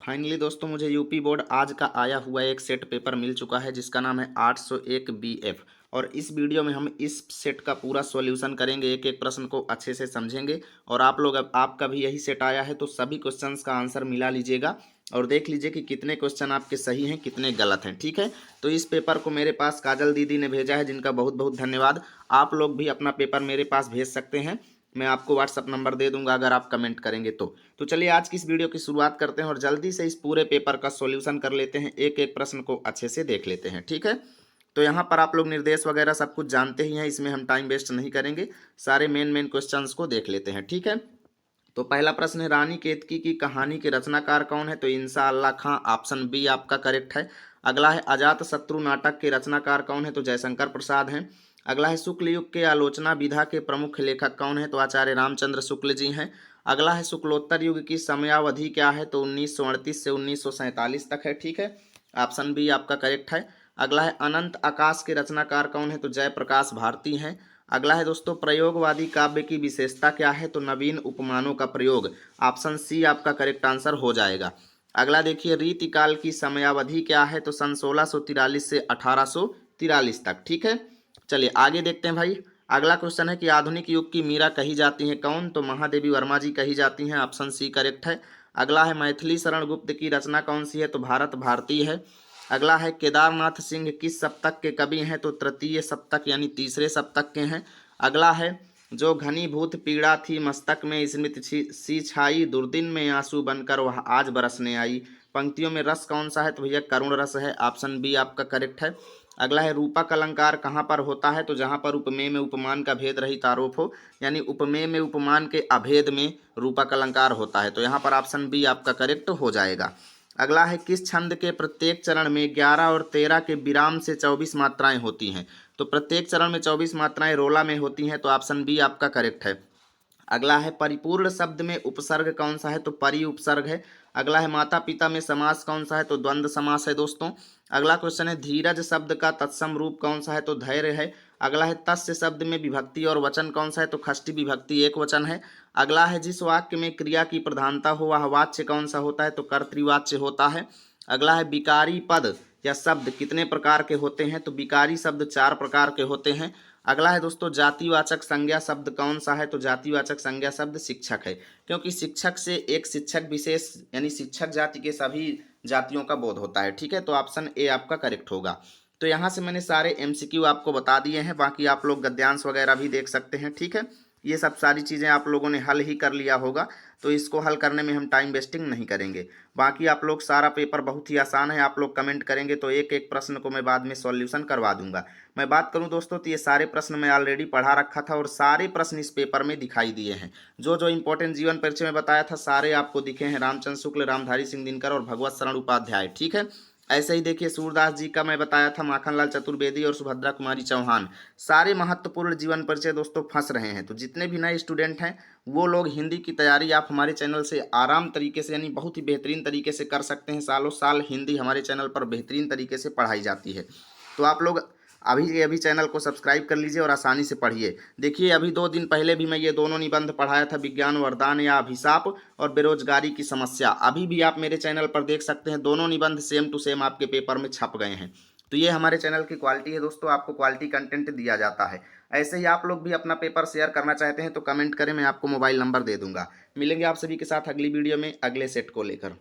Finally दोस्तों मुझे UP board आज का आया हुआ एक सेट पेपर मिल चुका है जिसका नाम है 801 बीएफ। और इस वीडियो में हम इस सेट का पूरा सॉल्यूशन करेंगे, एक एक प्रश्न को अच्छे से समझेंगे। और आप लोग, अब आपका भी यही सेट आया है तो सभी क्वेश्चंस का आंसर मिला लीजिएगा और देख लीजिए कि कितने क्वेश्चन आपके सही हैं कितने गलत हैं। ठीक है, तो इस पेपर को मेरे पास काजल दीदी ने भेजा है, जिनका बहुत बहुत धन्यवाद। आप लोग भी अपना पेपर मेरे पास भेज सकते हैं, मैं आपको व्हाट्सअप नंबर दे दूंगा अगर आप कमेंट करेंगे तो चलिए आज की इस वीडियो की शुरुआत करते हैं और जल्दी से इस पूरे पेपर का सॉल्यूशन कर लेते हैं, एक एक प्रश्न को अच्छे से देख लेते हैं। ठीक है, तो यहाँ पर आप लोग निर्देश वगैरह सब कुछ जानते ही हैं, इसमें हम टाइम वेस्ट नहीं करेंगे, सारे मेन क्वेश्चंस को देख लेते हैं। ठीक है, तो पहला प्रश्न है, रानी केतकी की कहानी के रचनाकार कौन है? तो इंशाअल्लाह खां, ऑप्शन बी आपका करेक्ट है। अगला है, अजात शत्रु नाटक के रचनाकार कौन है? तो जयशंकर प्रसाद हैं। अगला है, शुक्ल युग के आलोचना विधा के प्रमुख लेखक कौन है? तो आचार्य रामचंद्र शुक्ल जी हैं। अगला है, शुक्लोत्तर युग की समयावधि क्या है? तो 1938 से 1947 तक है। ठीक है, ऑप्शन बी आपका करेक्ट है। अगला है, अनंत आकाश के रचनाकार कौन है? तो जयप्रकाश भारती हैं। अगला है दोस्तों, प्रयोगवादी काव्य की विशेषता क्या है? तो नवीन उपमानों का प्रयोग, ऑप्शन सी आपका करेक्ट आंसर हो जाएगा। अगला देखिए, रीतिकाल की समयावधि क्या है? तो सन 1643 से 1843 तक। ठीक है, चलिए आगे देखते हैं भाई। अगला क्वेश्चन है कि आधुनिक युग की मीरा कही जाती है कौन? तो महादेवी वर्मा जी कही जाती हैं, ऑप्शन सी करेक्ट है। अगला है, मैथिली शरण गुप्त की रचना कौन सी है? तो भारत भारती है। अगला है, केदारनाथ सिंह किस सप्तक के कवि हैं? तो तृतीय सप्तक यानी तीसरे सप्तक के हैं। अगला है, जो घनीभूत पीड़ा थी मस्तक में स्मृति सी छाई, दुर्दिन में आंसू बनकर वह आज बरसने आई। पंक्तियों में रस कौन सा है? तो भैया करुण रस है, ऑप्शन बी आपका करेक्ट है। अगला है, रूपक अलंकार कहाँ पर होता है? तो जहाँ पर उपमेय में उपमान का भेद रहित आरोप हो, यानी उपमेय में उपमान के अभेद में रूपक अलंकार होता है, तो यहाँ पर ऑप्शन बी आपका करेक्ट हो जाएगा। अगला है, किस छंद के प्रत्येक चरण में 11 और 13 के विराम से 24 मात्राएं होती हैं? तो प्रत्येक चरण में 24 मात्राएं रोला में होती हैं, तो ऑप्शन बी आपका करेक्ट है। अगला है, परिपूर्ण शब्द में उपसर्ग कौन सा है? तो परि उपसर्ग है। अगला है, माता पिता में समास कौन सा है? तो द्वंद्व समास है दोस्तों। अगला क्वेश्चन है, धीरज शब्द का तत्सम रूप कौन सा है? तो धैर्य है। अगला है, तस्य शब्द में विभक्ति और वचन कौन सा है? तो षष्ठी विभक्ति एक वचन है। अगला है, जिस वाक्य में क्रिया की प्रधानता हो वह वाच्य कौन सा होता है? तो कर्तृवाच्य होता है। अगला है, विकारी पद या शब्द कितने प्रकार के होते हैं? तो विकारी शब्द 4 प्रकार के होते हैं। अगला है दोस्तों, जातिवाचक संज्ञा शब्द कौन सा है? तो जातिवाचक संज्ञा शब्द शिक्षक है, क्योंकि शिक्षक से एक शिक्षक विशेष यानी शिक्षक जाति के सभी जातियों का बोध होता है। ठीक है, तो ऑप्शन ए आपका करेक्ट होगा। तो यहाँ से मैंने सारे एमसीक्यू आपको बता दिए हैं, बाकी आप लोग गद्यांश वगैरह भी देख सकते हैं। ठीक है, ये सब सारी चीज़ें आप लोगों ने हल ही कर लिया होगा, तो इसको हल करने में हम टाइम वेस्टिंग नहीं करेंगे। बाकी आप लोग, सारा पेपर बहुत ही आसान है, आप लोग कमेंट करेंगे तो एक एक प्रश्न को मैं बाद में सॉल्यूशन करवा दूंगा। मैं बात करूं दोस्तों तो ये सारे प्रश्न मैं ऑलरेडी पढ़ा रखा था और सारे प्रश्न इस पेपर में दिखाई दिए हैं। जो जो इंपॉर्टेंट जीवन परिचय में बताया था सारे आपको दिखे हैं, रामचंद्र शुक्ल, रामधारी सिंह दिनकर और भगवत शरण उपाध्याय। ठीक है, ऐसे ही देखिए, सूरदास जी का मैं बताया था, माखनलाल चतुर्वेदी और सुभद्रा कुमारी चौहान, सारे महत्वपूर्ण जीवन परिचय दोस्तों फंस रहे हैं। तो जितने भी नए स्टूडेंट हैं वो लोग हिंदी की तैयारी आप हमारे चैनल से आराम तरीके से यानी बहुत ही बेहतरीन तरीके से कर सकते हैं। सालों साल हिंदी हमारे चैनल पर बेहतरीन तरीके से पढ़ाई जाती है, तो आप लोग अभी के अभी चैनल को सब्सक्राइब कर लीजिए और आसानी से पढ़िए। देखिए, अभी 2 दिन पहले भी मैं ये दोनों निबंध पढ़ाया था, विज्ञान वरदान या अभिशाप और बेरोजगारी की समस्या, अभी भी आप मेरे चैनल पर देख सकते हैं, दोनों निबंध सेम टू सेम आपके पेपर में छप गए हैं। तो ये हमारे चैनल की क्वालिटी है दोस्तों, आपको क्वालिटी कंटेंट दिया जाता है। ऐसे ही आप लोग भी अपना पेपर शेयर करना चाहते हैं तो कमेंट करें, मैं आपको मोबाइल नंबर दे दूंगा। मिलेंगे आप सभी के साथ अगली वीडियो में अगले सेट को लेकर।